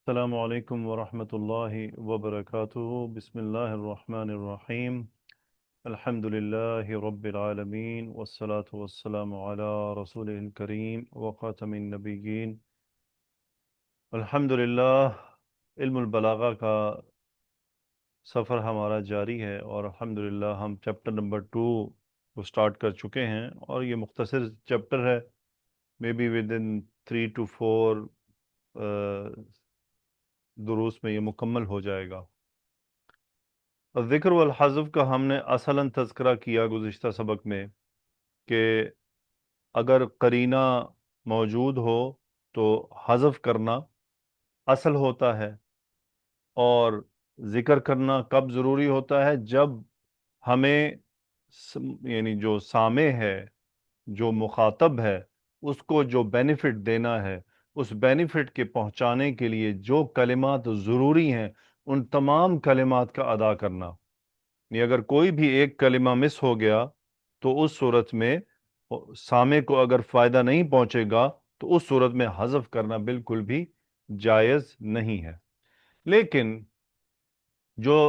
السلام علیکم ورحمۃ اللہ وبرکاتہ۔ بسم اللہ الرحمن الرحیم۔ الحمد للہ رب العالمین والصلاة والسلام علی رسول الکریم وخاتم النبیین۔ الحمد للہ علم البلاغہ کا سفر ہمارا جاری ہے، اور الحمد للہ ہم چیپٹر نمبر 2 کو سٹارٹ کر چکے ہیں، اور یہ مختصر چیپٹر ہے، may be within 3 to 4 دروس میں یہ مکمل ہو جائے گا۔ ذکر والحذف کا ہم نے اصلاً تذکرہ کیا گزشتہ سبق میں کہ اگر قرینہ موجود ہو تو حذف کرنا اصل ہوتا ہے، اور ذکر کرنا کب ضروری ہوتا ہے؟ جب ہمیں یعنی جو سامع ہے، جو مخاطب ہے، اس کو جو بینیفٹ دینا ہے، اس بینیفٹ کے پہنچانے کے لیے جو کلمات ضروری ہیں ان تمام کلمات کا ادا کرنا۔ یعنی اگر کوئی بھی ایک کلمہ مس ہو گیا تو اس صورت میں سامع کو اگر فائدہ نہیں پہنچے گا تو اس صورت میں حذف کرنا بالکل بھی جائز نہیں ہے۔ لیکن جو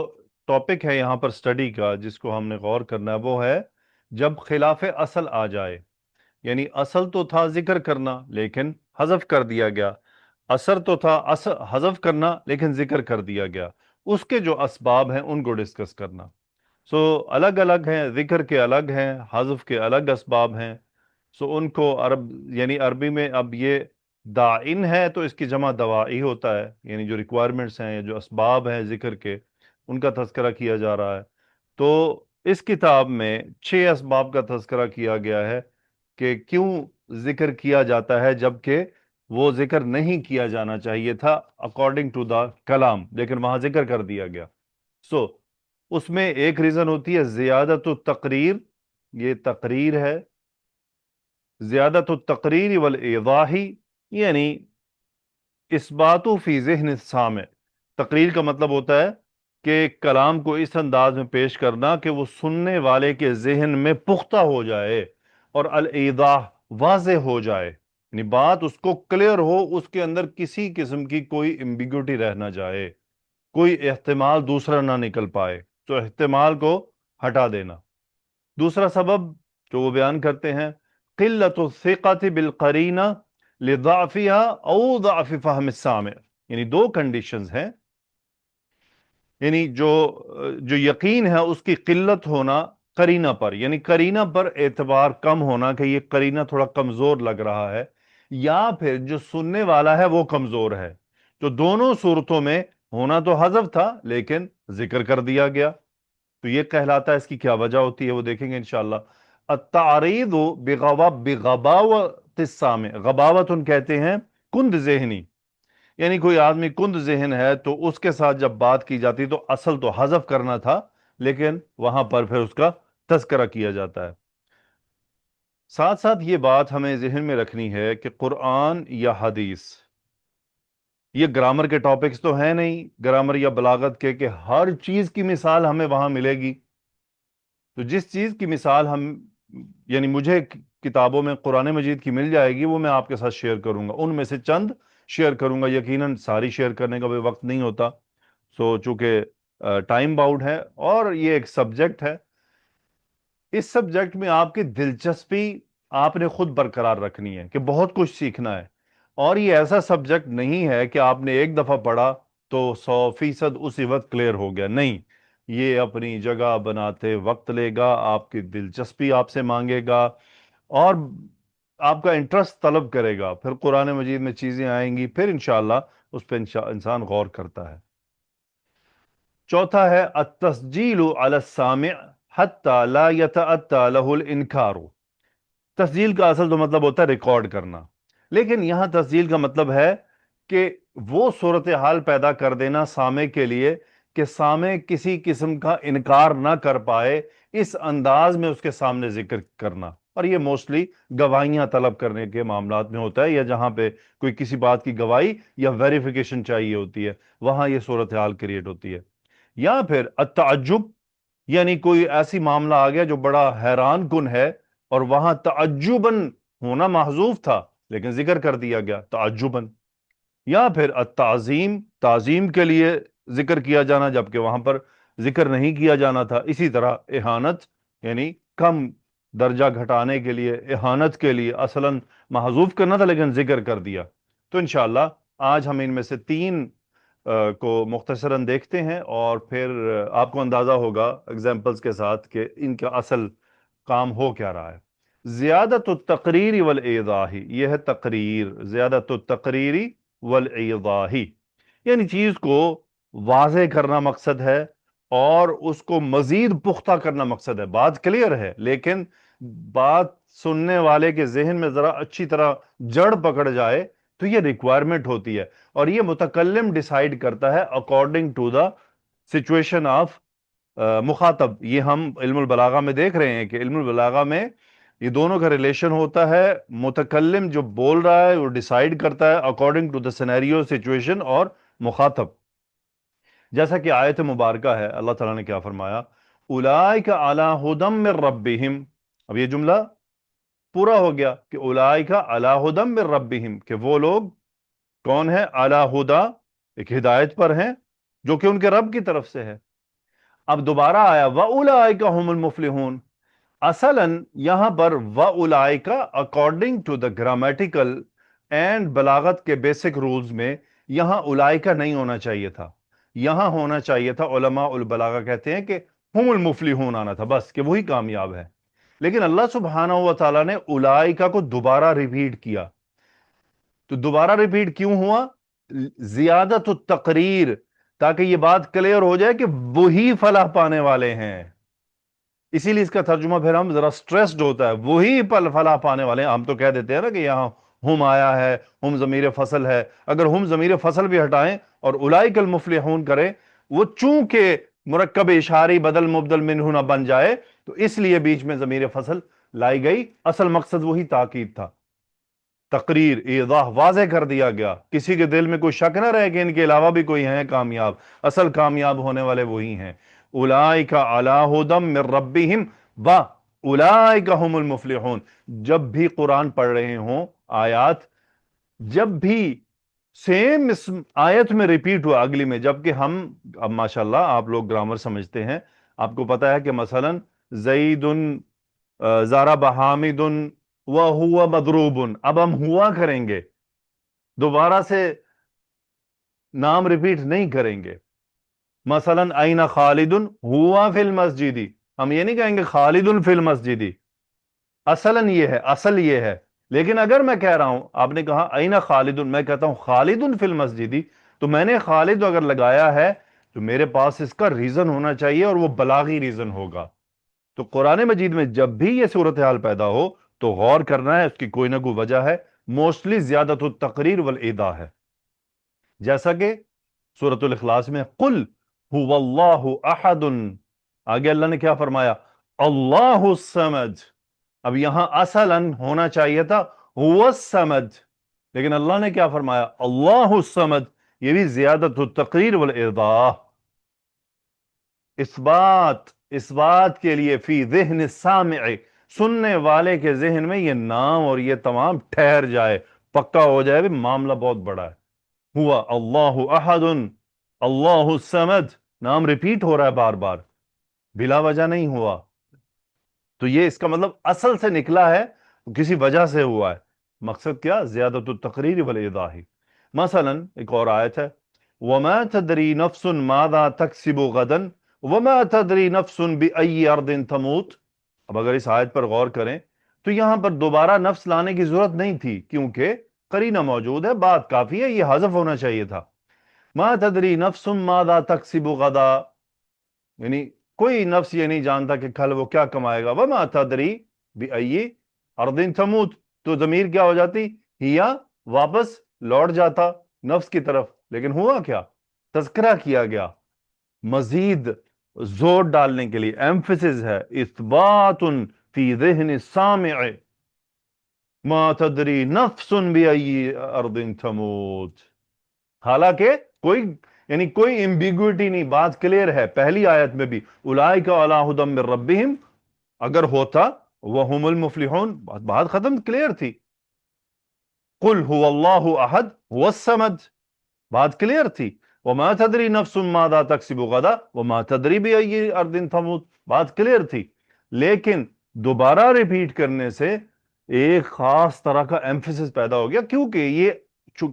ٹاپک ہے یہاں پر سٹڈی کا، جس کو ہم نے غور کرنا ہے، وہ ہے جب خلاف اصل آ جائے۔ یعنی اصل تو تھا ذکر کرنا لیکن حذف کر دیا گیا، اثر تو تھا حذف کرنا لیکن ذکر کر دیا گیا، اس کے جو اسباب ہیں ان کو ڈسکس کرنا۔ الگ الگ ہیں، ذکر کے الگ ہیں، حذف کے الگ اسباب ہیں۔ ان کو یعنی عربی میں اب یہ داعن ہے تو اس کی جمع دوائی ہوتا ہے، یعنی جو ریکوائرمنٹس ہیں، جو اسباب ہیں ذکر کے، ان کا تذکرہ کیا جا رہا ہے۔ تو اس کتاب میں 6 اسباب کا تذکرہ کیا گیا ہے کہ کیوں ذکر کیا جاتا ہے جبکہ وہ ذکر نہیں کیا جانا چاہیے تھا اکارڈنگ ٹو دا کلام، لیکن وہاں ذکر کر دیا گیا۔ اس میں ایک ریزن ہوتی ہے زیادت التقریر، یہ تقریر ہے، زیادت التقریر والایضاح، یعنی اثبات فی ذہن السامع۔ تقریر کا مطلب ہوتا ہے کہ کلام کو اس انداز میں پیش کرنا کہ وہ سننے والے کے ذہن میں پختہ ہو جائے، اور الایضاح واضح ہو جائے، یعنی بات اس کو کلیئر ہو، اس کے اندر کسی قسم کی کوئی ایمبیگوٹی رہ نہ جائے، کوئی احتمال دوسرا نہ نکل پائے، تو احتمال کو ہٹا دینا۔ دوسرا سبب جو وہ بیان کرتے ہیں، قلت الثقۃ بالقرینہ لضعفها او ضعف فہم السامع، یعنی 2 کنڈیشنز ہیں، یعنی جو یقین ہے اس کی قلت ہونا قرینہ پر، یعنی قرینہ پر اعتبار کم ہونا کہ یہ قرینہ تھوڑا کمزور لگ رہا ہے، یا پھر جو سننے والا ہے وہ کمزور ہے۔ تو دونوں صورتوں میں ہونا تو حذف تھا لیکن ذکر کر دیا گیا، تو یہ کہلاتا ہے، اس کی کیا وجہ ہوتی ہے وہ دیکھیں گے انشاءاللہ۔ التعریض بغباوت السامع، غباوت ان کہتے ہیں کند ذہنی، یعنی کوئی آدمی کند ذہن ہے تو اس کے ساتھ جب بات کی جاتی تو اصل تو حذف کرنا تھا، لیکن وہاں پر پھر اس کا تذکرہ کیا جاتا ہے۔ ساتھ ساتھ یہ بات ہمیں ذہن میں رکھنی ہے کہ قرآن یا حدیث، یہ گرامر کے ٹاپکس تو ہیں نہیں، گرامر یا بلاغت کے کہ ہر چیز کی مثال ہمیں وہاں ملے گی۔ تو جس چیز کی مثال یعنی مجھے کتابوں میں قرآن مجید کی مل جائے گی، وہ میں آپ کے ساتھ شیئر کروں گا، ان میں سے چند شیئر کروں گا، یقیناً ساری شیئر کرنے کا بھی وقت نہیں ہوتا، چونکہ ٹائم باؤنڈ ہے اور یہ ایک سبجیکٹ ہے۔ اس سبجیکٹ میں آپ کی دلچسپی آپ نے خود برقرار رکھنی ہے کہ بہت کچھ سیکھنا ہے، اور یہ ایسا سبجیکٹ نہیں ہے کہ آپ نے ایک دفعہ پڑھا تو 100% اسی وقت کلیئر ہو گیا، نہیں، یہ اپنی جگہ بناتے وقت لے گا، آپ کی دلچسپی آپ سے مانگے گا، اور آپ کا انٹرسٹ طلب کرے گا، پھر قرآن مجید میں چیزیں آئیں گی، پھر انشاءاللہ اس پہ انسان غور کرتا ہے۔ چوتھا ہے التسجیل علی السامع حتی لا یتأتی لہ الانکار۔ تسجیل کا اصل تو مطلب ہوتا ہے ریکارڈ کرنا، لیکن یہاں تسجیل کا مطلب ہے کہ وہ صورتحال پیدا کر دینا سامع کے لیے کہ سامع کسی قسم کا انکار نہ کر پائے، اس انداز میں اس کے سامنے ذکر کرنا، اور یہ موسٹلی گواہیاں طلب کرنے کے معاملات میں ہوتا ہے، یا جہاں پہ کوئی کسی بات کی گواہی یا ویریفیکیشن چاہیے ہوتی ہے، وہاں یہ صورتحال کریٹ ہوتی ہے۔ یا پھر التعجب، یعنی کوئی ایسی معاملہ آ گیا جو بڑا حیران کن ہے، اور وہاں تعجباً ہونا محذوف تھا لیکن ذکر کر دیا گیا تعجباً، یا پھر التعظیم، تعظیم کے لیے ذکر کیا جانا جبکہ وہاں پر ذکر نہیں کیا جانا تھا. اسی طرح اہانت یعنی کم درجہ گھٹانے کے لیے، اہانت کے لیے اصلاً محذوف کرنا تھا لیکن ذکر کر دیا. تو انشاءاللہ آج ہم ان میں سے تین کو مختصراً دیکھتے ہیں اور پھر آپ کو اندازہ ہوگا اگزامپلز کے ساتھ کہ ان کا اصل کام ہو کیا رہا ہے. زیادت التقریر والایضاح، یہ ہے تقریر، زیادت التقریر والایضاح، یعنی چیز کو واضح کرنا مقصد ہے اور اس کو مزید پختہ کرنا مقصد ہے. بات کلیئر ہے لیکن بات سننے والے کے ذہن میں ذرا اچھی طرح جڑ پکڑ جائے تو یہ ریکوائرمنٹ ہوتی ہے، اور یہ متکلم ڈیسائیڈ کرتا ہے according to the situation of مخاطب. یہ ہم علم البلاغہ میں دیکھ رہے ہیں کہ علم البلاغہ میں یہ دونوں کا ریلیشن ہوتا ہے. متکلم جو بول رہا ہے وہ ڈیسائیڈ کرتا ہے according to the scenario, situation اور مخاطب. جیسا کہ آیت مبارکہ ہے، اللہ تعالیٰ نے کیا فرمایا؟ اولئک علی ھدی من ربہم. اب یہ جملہ پورا ہو گیا کہ اولئک علی ھدی من ربہم، کہ وہ لوگ کون ہے؟ علی ھدی، ایک ہدایت پر ہیں جو کہ ان کے رب کی طرف سے ہے. اب دوبارہ آیا وَأُولَئِكَ هُمُ الْمُفْلِحُونَ. اصلاً یہاں پر وَأُولَئِكَ according to the grammatical and بلاغت کے بیسک رولز میں یہاں اولائکا نہیں ہونا چاہیے تھا، یہاں ہونا چاہیے تھا. علماء البلاغہ کہتے ہیں کہ ہم المفلحون آنا تھا، بس کہ وہی کامیاب ہے. لیکن اللہ سبحانہ و تعالیٰ نے اولائکا کو دوبارہ ریپیٹ کیا. تو دوبارہ ریپیٹ کیوں ہوا؟ زیادت التقریر، تاکہ یہ بات کلیئر ہو جائے کہ وہی فلاح پانے والے ہیں. اسی لیے اس کا ترجمہ پھر ہم ذرا سٹریسڈ ہوتا ہے، وہی فلاح پانے والے ہیں. ہم تو کہہ دیتے ہیں نا کہ یہاں ہم آیا ہے، ہم ضمیر فصل ہے. اگر ہم ضمیر فصل بھی ہٹائیں اور اولئک المفلحون کریں، وہ چونکہ مرکب اشاری بدل مبدل منہ نہ بن جائے تو اس لیے بیچ میں ضمیر فصل لائی گئی. اصل مقصد وہی تاکید تھا، تقریر، ایضاح، واضح کر دیا گیا. کسی کے دل میں کوئی شک نہ رہے کہ ان کے علاوہ بھی کوئی ہیں کامیاب. اصل کامیاب ہونے والے وہی ہیں. اولئک علی ھدی من ربہم واولئک ھم المفلحون. جب بھی قرآن پڑھ رہے ہوں آیات، جب بھی سیم اس آیت میں ریپیٹ ہوا اگلی میں، جبکہ ہم اب ماشاءاللہ آپ لوگ گرامر سمجھتے ہیں، آپ کو پتا ہے کہ مثلا زید ضرب حامد وَهُوَ مَضْرُوبٌ، اب ہم ہوا کریں گے، دوبارہ سے نام ریپیٹ نہیں کریں گے. مثلا این خالد ہوا فی المسجد، ہم یہ نہیں کہیں گے خالد فی المسجد. اصلا یہ ہے، اصل یہ ہے. لیکن اگر میں کہہ رہا ہوں، آپ نے کہا این خالد، میں کہتا ہوں خالد فی المسجد، تو میں نے خالد اگر لگایا ہے تو میرے پاس اس کا ریزن ہونا چاہیے اور وہ بلاغی ریزن ہوگا. تو قرآن مجید میں جب بھی یہ صورتحال پیدا ہو تو غور کرنا ہے، اس کی کوئی نہ کوئی وجہ ہے. موسٹلی زیادت التقریر والایضاح ہے. جیسا کہ سورۃ الاخلاص میں قل هو اللہ احد، آگے اللہ نے کیا فرمایا؟ اللہ الصمد. اب یہاں اصلاً ہونا چاہیے تھا هو الصمد، لیکن اللہ نے کیا فرمایا؟ اللہ الصمد. یہ بھی زیادت التقریر والایضاح. اس بات کے لیے فی ذہن السامع، سننے والے کے ذہن میں یہ نام اور یہ تمام ٹھہر جائے، پکا ہو جائے بھی معاملہ بہت بڑا ہے. ہوا اللہ احد اللہ الصمد، نام ریپیٹ ہو رہا ہے بار بار، بلا وجہ نہیں ہوا. تو یہ اس کا مطلب اصل سے نکلا ہے، کسی وجہ سے ہوا ہے. مقصد کیا؟ زیادت التقریر والایضاح. مثلا ایک اور آیت ہے وَمَا تَدْرِي نَفْسٌ مَاذَا تَكْسِبُ غَدًا وَمَا تَدْرِي نَفْسٌ بِأَيِّ أَرْضٍ تَمُوتُ. اب اگر اس آیت پر غور کریں تو یہاں پر دوبارہ نفس لانے کی ضرورت نہیں تھی، کیونکہ قرینہ موجود ہے، بات کافی ہے، یہ حذف ہونا چاہیے تھا. مَا تَدْرِي نَفْسٌ مَاذَا تَكْسِبُ غَدًا، یعنی کوئی نفس یہ نہیں جانتا کہ کل وہ کیا کمائے گا. وَمَا تَدْرِي بِأَيِّ أَرْضٍ تَمُوتُ، تو ضمیر کیا ہو جاتی؟ ہیا، واپس لوٹ جاتا نفس کی طرف. لیکن ہوا کیا؟ تذکرہ کیا گیا مزید زور ڈالنے کے لیے. ایمفسس ہے، اثبات فی ذہن السامع ما تدری نفس بأی ارض تموت. حالانکہ کوئی ایمبیگوٹی نہیں، بات کلیئر ہے. پہلی آیت میں بھی اولئک علی ھدی من ربہم اگر ہوتا وہم المفلحون، بات ختم، کلیئر تھی. قل هو اللہ احد هو الصمد، بات کلیئر تھی، وما تدری نفس ماذا تکسب غدا وما تدری بأی ارض تموت، بات کلیئر تھی. لیکن دوبارہ ریپیٹ کرنے سے ایک خاص طرح کا ایمفیسس پیدا ہو گیا، کیونکہ یہ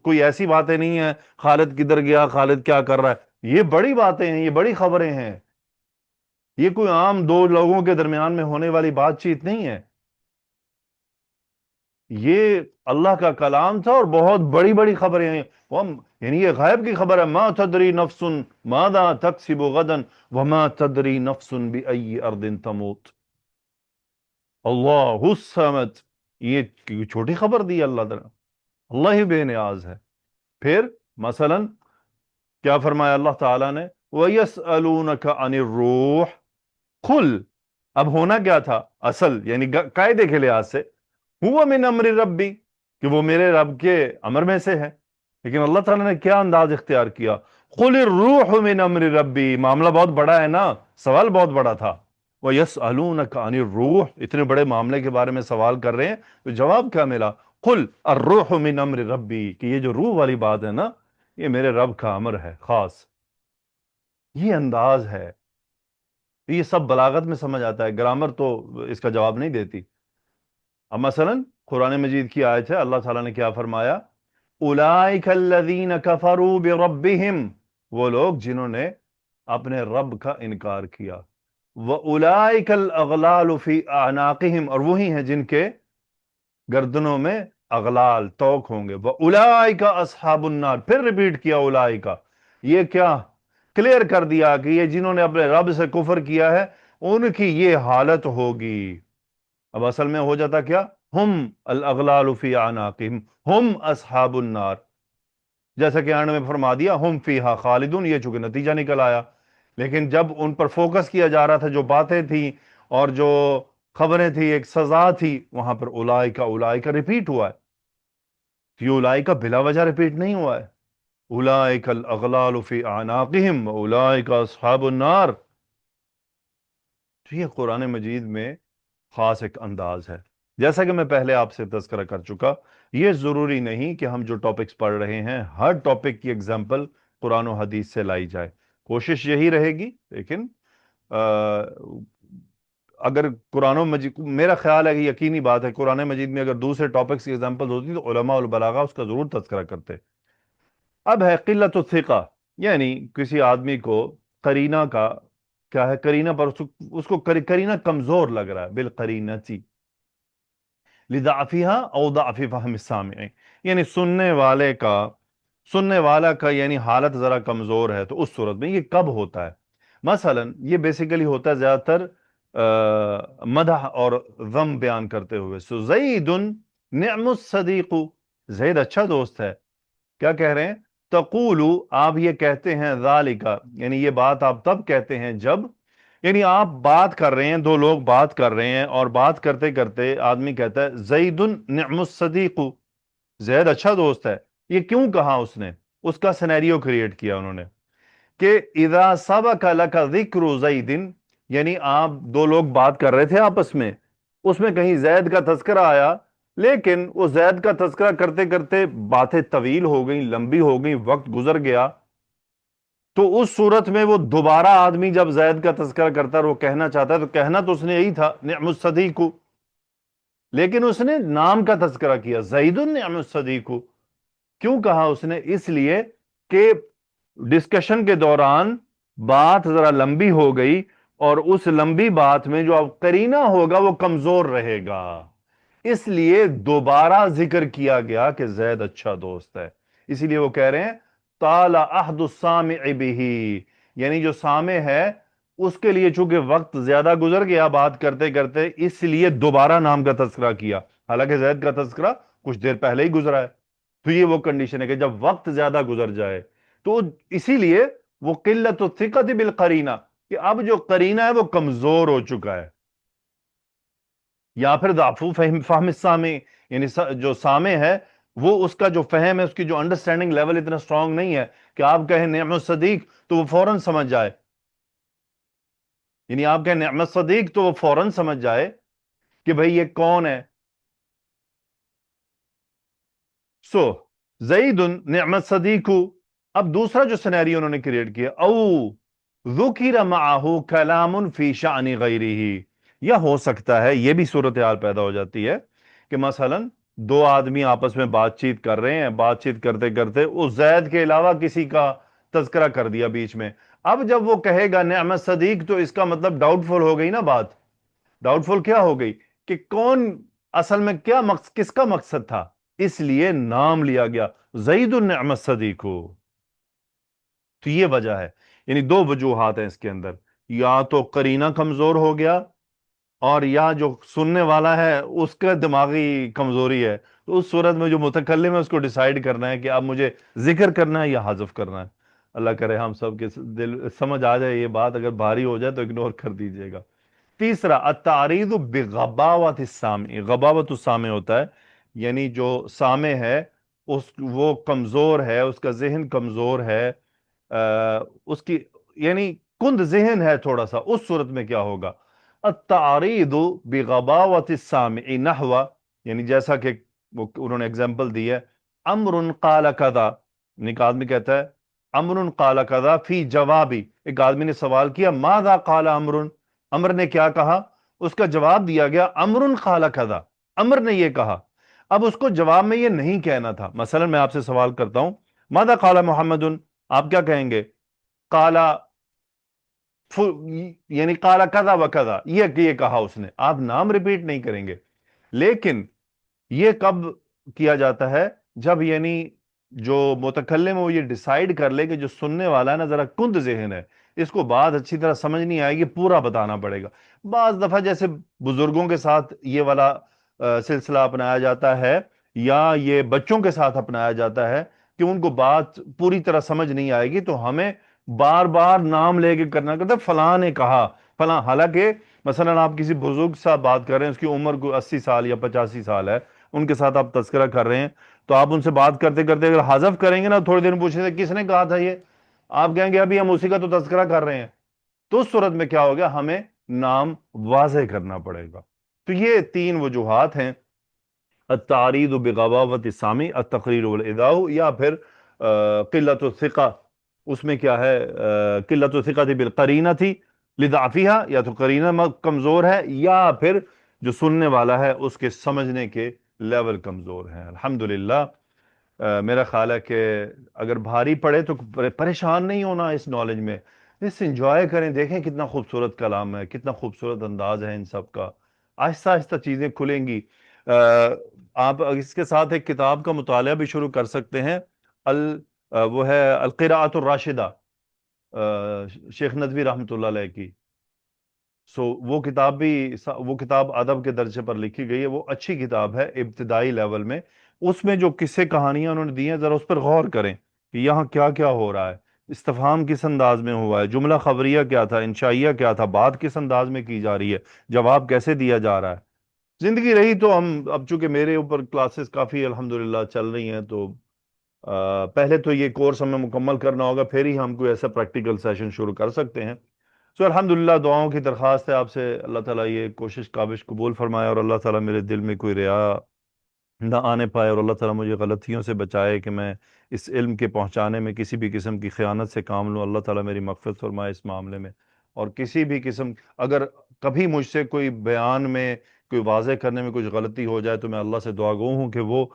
کوئی ایسی باتیں نہیں ہیں خالد کدھر گیا، خالد کیا کر رہا ہے، یہ بڑی باتیں ہیں، یہ بڑی خبریں ہیں، یہ کوئی عام دو لوگوں کے درمیان میں ہونے والی بات چیت نہیں ہے، یہ اللہ کا کلام تھا اور بہت بڑی بڑی خبریں ہیں. یعنی یہ غیب کی خبر ہے، ما تدری نفس ماذا تکسب غدا وما تدری نفس بأی ارض تموت. اللہ الصمد، یہ چھوٹی خبر دی اللہ تعالیٰ، اللہ ہی بے نیاز ہے. پھر مثلا کیا فرمایا اللہ تعالیٰ نے، وَيَسْأَلُونَكَ عَنِ الرُّوحِ، قُلْ، اب ہونا کیا تھا اصل یعنی قاعدے کے لحاظ سے، ہوا من امر ربی، کہ وہ میرے رب کے امر میں سے ہے، لیکن اللہ تعالیٰ نے کیا انداز اختیار کیا، قُلِ الرُّوحُ مِنْ أَمْرِ ربی، معاملہ بہت بڑا ہے نا، سوال بہت بڑا تھا. وَيَسْأَلُونَكَ عَنِ الرُّوحِ، اتنے بڑے معاملے کے بارے میں سوال کر رہے ہیں تو جواب کیا ملا، قُلْ الرُّوحُ مِنْ أَمْرِ ربی، کہ یہ جو روح والی بات ہے نا، یہ میرے رب کا امر ہے خاص. یہ انداز ہے، یہ سب بلاغت میں سمجھ آتا ہے، گرامر تو اس کا جواب نہیں دیتی. اب مثلا قرآن مجید کی آیت ہے، اللہ تعالیٰ نے کیا فرمایا، اولئک الذین کفروا بربہم، وہ لوگ جنہوں نے اپنے رب کا انکار کیا، واولئک الاغلال فی اعناقہم، اور وہی ہیں جن کے گردنوں میں اغلال توق ہوں گے، واولئک اصحاب النار، پھر ریپیٹ کیا اولئک، یہ کیا کلیئر کر دیا کہ یہ جنہوں نے اپنے رب سے کفر کیا ہے ان کی یہ حالت ہوگی. اب اصل میں ہو جاتا کیا، ہم الاغلال فی اعناقہم ہم اصحاب النار، جیسا کہ آنے میں فرما دیا ہم فیہا خالدون، یہ چونکہ نتیجہ نکل آیا. لیکن جب ان پر فوکس کیا جا رہا تھا، جو باتیں تھیں اور جو خبریں تھیں، ایک سزا تھی، وہاں پر اولائکا ریپیٹ ہوا ہے. یہ اولائکا بلا وجہ ریپیٹ نہیں ہوا ہے، اولئک الاغلال فی اعناقہم اولئک اصحاب النار. تو یہ قرآن مجید میں خاص ایک انداز ہے. جیسا کہ میں پہلے آپ سے تذکرہ کر چکا، یہ ضروری نہیں کہ ہم جو ٹاپکس پڑھ رہے ہیں ہر ٹاپک کی اگزامپل قرآن و حدیث سے لائی جائے، کوشش یہی رہے گی. لیکن اگر قرآن و مجید، میرا خیال ہے کہ یقینی بات ہے، قرآن مجید میں اگر دوسرے ٹاپکس کی اگزامپل ہوتی تو علماء البلاغہ اس کا ضرور تذکرہ کرتے. اب ہے قلت الثقہ، یعنی کسی آدمی کو قرینہ کا کیا ہے، قرینہ پر اس کو قرینہ کمزور لگ رہا ہے، بالقرینتی لضعفها او ضعف فهم السامع، یعنی سننے والا کا یعنی حالت ذرا کمزور ہے. تو اس صورت میں یہ کب ہوتا ہے، مثلا یہ بیسیکلی ہوتا ہے زیادہ تر مدح اور ذم بیان کرتے ہوئے. سو زید نعم الصدیق، زید اچھا دوست ہے. کیا کہہ رہے ہیں، تقولو، آپ یہ کہتے ہیں، ذالک، یعنی یہ بات آپ تب کہتے ہیں جب، یعنی آپ بات کر رہے ہیں، دو لوگ بات کر رہے ہیں اور بات کرتے کرتے آدمی کہتا ہے زید نعم الصدیق، زید اچھا دوست ہے. یہ کیوں کہا اس نے، اس کا سینیریو کریٹ کیا انہوں نے کہ اذا سبق لک ذکر زید، یعنی آپ دو لوگ بات کر رہے تھے آپس میں، اس میں کہیں زید کا تذکرہ آیا، لیکن وہ زید کا تذکرہ کرتے کرتے باتیں طویل ہو گئیں، لمبی ہو گئیں، وقت گزر گیا، تو اس صورت میں وہ دوبارہ آدمی جب زید کا تذکرہ کرتا ہے اور وہ کہنا چاہتا ہے تو کہنا تو اس نے یہی تھا نعم الصدیق، لیکن اس نے نام کا تذکرہ کیا زید نعم الصدیق. کیوں کہا اس نے، اس لیے کہ ڈسکشن کے دوران بات ذرا لمبی ہو گئی اور اس لمبی بات میں جو اب قرینہ ہوگا وہ کمزور رہے گا، اس لیے دوبارہ ذکر کیا گیا کہ زید اچھا دوست ہے. اسی لیے وہ کہہ رہے ہیں طال عہد السامع بہ، یعنی جو سامع ہے اس کے لیے چونکہ وقت زیادہ گزر گیا بات کرتے کرتے، اس لیے دوبارہ نام کا تذکرہ کیا، حالانکہ زید کا تذکرہ کچھ دیر پہلے ہی گزرا ہے. تو یہ وہ کنڈیشن ہے کہ جب وقت زیادہ گزر جائے تو اسی لیے وہ قلت الثقۃ بالقرینہ، کہ اب جو قرینہ ہے وہ کمزور ہو چکا ہے، یا پھر ضعف فہم السامع، یعنی جو سامع ہے وہ اس کا جو فہم ہے، اس کی جو انڈرسٹینڈنگ لیول اتنا سٹرونگ نہیں ہے کہ آپ کہیں نعم الصدیق تو وہ فوراً سمجھ جائے، یعنی آپ کہیں نعم الصدیق تو وہ فوراً سمجھ جائے کہ بھئی یہ کون ہے. سو زید نعم الصدیق، اب دوسرا جو سینیریو انہوں نے کریٹ کیا، او ذکر معہ کلام فی شأن غیرہ، یا ہو سکتا ہے یہ بھی صورتحال پیدا ہو جاتی ہے کہ مثلا دو آدمی آپس میں بات چیت کر رہے ہیں، بات چیت کرتے کرتے اس زید کے علاوہ کسی کا تذکرہ کر دیا بیچ میں، اب جب وہ کہے گا نعم صدیق تو اس کا مطلب ڈاؤٹ فل ہو گئی نا بات، ڈاؤٹ فل کیا ہو گئی کہ کون اصل میں کیا مقصد، کس کا مقصد تھا، اس لیے نام لیا گیا زید النعم الصدیق ہو۔ تو یہ وجہ ہے، یعنی دو وجوہات ہیں اس کے اندر، یا تو قرینہ کمزور ہو گیا، اور یا جو سننے والا ہے اس کا دماغی کمزوری ہے، تو اس صورت میں جو متکلم ہے اس کو ڈیسائیڈ کرنا ہے کہ اب مجھے ذکر کرنا ہے یا حذف کرنا ہے۔ اللہ کرے ہم سب کے دل سمجھ آ جائے یہ بات، اگر بھاری ہو جائے تو اگنور کر دیجئے گا۔ تیسرا التعریض بغباوت السامع، غباوت السامع ہوتا ہے یعنی جو سامع ہے وہ کمزور ہے، اس کا ذہن کمزور ہے، اس کی یعنی کند ذہن ہے تھوڑا سا، اس صورت میں کیا ہوگا؟ التعریض بغباوت السامع نحو، یعنی جیسا کہ انہوں نے اگزامپل دی ہے، امر قال کذا، ایک آدمی کہتا ہے امر قال کذا فی جوابی، ایک آدمی نے سوال کیا ماذا قال امر، امر نے کیا کہا، اس کا جواب دیا گیا امر قال کذا، امر نے یہ کہا۔ اب اس کو جواب میں یہ نہیں کہنا تھا، مثلا میں آپ سے سوال کرتا ہوں ماذا قال محمد، آپ کیا کہیں گے؟ قال یعنی قال کذا و کذا، یہ کہا اس نے، آپ نام ریپیٹ نہیں کریں گے۔ لیکن یہ کب کیا جاتا ہے؟ جب یعنی جو متکلم وہ یہ ڈیسائیڈ کر لے کہ جو سننے والا ہے نا ذرا کند ذہن ہے، اس کو بات اچھی طرح سمجھ نہیں آئے گی، پورا بتانا پڑے گا۔ بعض دفعہ جیسے بزرگوں کے ساتھ یہ والا سلسلہ اپنایا جاتا ہے، یا یہ بچوں کے ساتھ اپنایا جاتا ہے کہ ان کو بات پوری طرح سمجھ نہیں آئے گی تو ہمیں بار بار نام لے کے کرنا کرتا ہے، فلاں نے کہا فلاں، حالانکہ مثلا آپ کسی بزرگ سے بات کر رہے ہیں، اس کی عمر کو 80 سال یا 85 سال ہے، ان کے ساتھ آپ تذکرہ کر رہے ہیں، تو آپ ان سے بات کرتے کرتے اگر حذف کریں گے نا، تھوڑی دیر میں پوچھیں گے کس نے کہا تھا یہ، آپ کہیں گے ابھی ہم اسی کا تو تذکرہ کر رہے ہیں، تو اس صورت میں کیا ہو گیا؟ ہمیں نام واضح کرنا پڑے گا۔ تو یہ تین وجوہات ہیں، التعریض بغباوت السامع، التقریر والاداء، یا پھر قلت الثقہ، اس میں کیا ہے؟ قلت الثقہ بالقرینہ تھی لضعفها، یا تو قرینہ کمزور ہے، یا پھر جو سننے والا ہے اس کے سمجھنے کے لیول کمزور ہیں۔ الحمدللہ میرا خیال ہے کہ اگر بھاری پڑے تو پریشان نہیں ہونا اس نالج میں، اس انجوائے کریں، دیکھیں کتنا خوبصورت کلام ہے، کتنا خوبصورت انداز ہے ان سب کا، آہستہ آہستہ چیزیں کھلیں گی۔ آپ اس کے ساتھ ایک کتاب کا مطالعہ بھی شروع کر سکتے ہیں، وہ ہے القراءۃ الراشدہ، شیخ ندوی رحمۃ اللہ علیہ کی۔ وہ کتاب بھی، وہ کتاب ادب کے درجے پر لکھی گئی ہے، وہ اچھی کتاب ہے ابتدائی لیول میں، اس میں جو قصے کہانیاں انہوں نے دی ہیں ذرا اس پر غور کریں کہ یہاں کیا کیا ہو رہا ہے، استفہام کس انداز میں ہوا ہے، جملہ خبریہ کیا تھا، انشائیہ کیا تھا، بات کس انداز میں کی جا رہی ہے، جواب کیسے دیا جا رہا ہے۔ زندگی رہی تو ہم اب چونکہ میرے اوپر کلاسز کافی الحمدللہ چل رہی ہیں، تو پہلے تو یہ کورس ہمیں مکمل کرنا ہوگا، پھر ہی ہم کوئی ایسا پریکٹیکل سیشن شروع کر سکتے ہیں۔ الحمدللہ دعاؤں کی درخواست ہے آپ سے، اللہ تعالیٰ یہ کوشش کاوش قبول فرمائے، اور اللہ تعالیٰ میرے دل میں کوئی ریا نہ آنے پائے، اور اللہ تعالیٰ مجھے غلطیوں سے بچائے کہ میں اس علم کے پہنچانے میں کسی بھی قسم کی خیانت سے کام لوں۔ اللہ تعالیٰ میری مغفرت فرمائے اس معاملے میں، اور کسی بھی قسم اگر کبھی مجھ سے کوئی بیان میں کوئی واضح کرنے میں کچھ غلطی ہو جائے تو میں اللہ سے دعا گو ہوں کہ وہ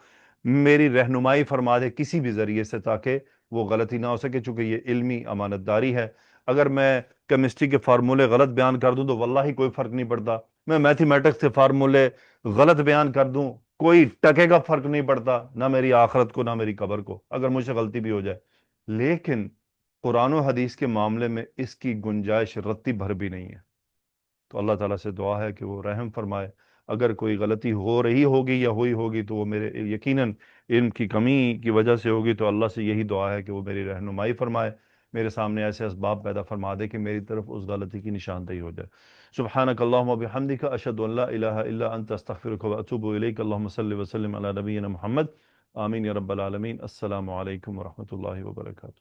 میری رہنمائی فرما دے کسی بھی ذریعے سے، تاکہ وہ غلطی نہ ہو سکے، چونکہ یہ علمی امانت داری ہے۔ اگر میں کیمسٹری کے فارمولے غلط بیان کر دوں تو واللہ کوئی فرق نہیں پڑتا، میں میتھمیٹکس کے فارمولے غلط بیان کر دوں کوئی ٹکے کا فرق نہیں پڑتا، نہ میری آخرت کو نہ میری قبر کو، اگر مجھ سے غلطی بھی ہو جائے۔ لیکن قرآن و حدیث کے معاملے میں اس کی گنجائش رتی بھر بھی نہیں ہے، تو اللہ تعالیٰ سے دعا ہے کہ وہ رحم فرمائے۔ اگر کوئی غلطی ہو رہی ہوگی یا ہوئی ہوگی تو وہ میرے یقیناً علم کی کمی کی وجہ سے ہوگی، تو اللہ سے یہی دعا ہے کہ وہ میری رہنمائی فرمائے، میرے سامنے ایسے اسباب پیدا فرما دے کہ میری طرف اس غلطی کی نشاندہی ہو جائے۔ سبحانک اللہم و بحمدک، اشہد ان لا الہ الا انت، استغفرک و اتوب الیک۔ اللہم صلی وسلم علی نبینا محمد، آمین یا رب العالمین۔ السلام علیکم ورحمۃ اللہ وبرکاتہ۔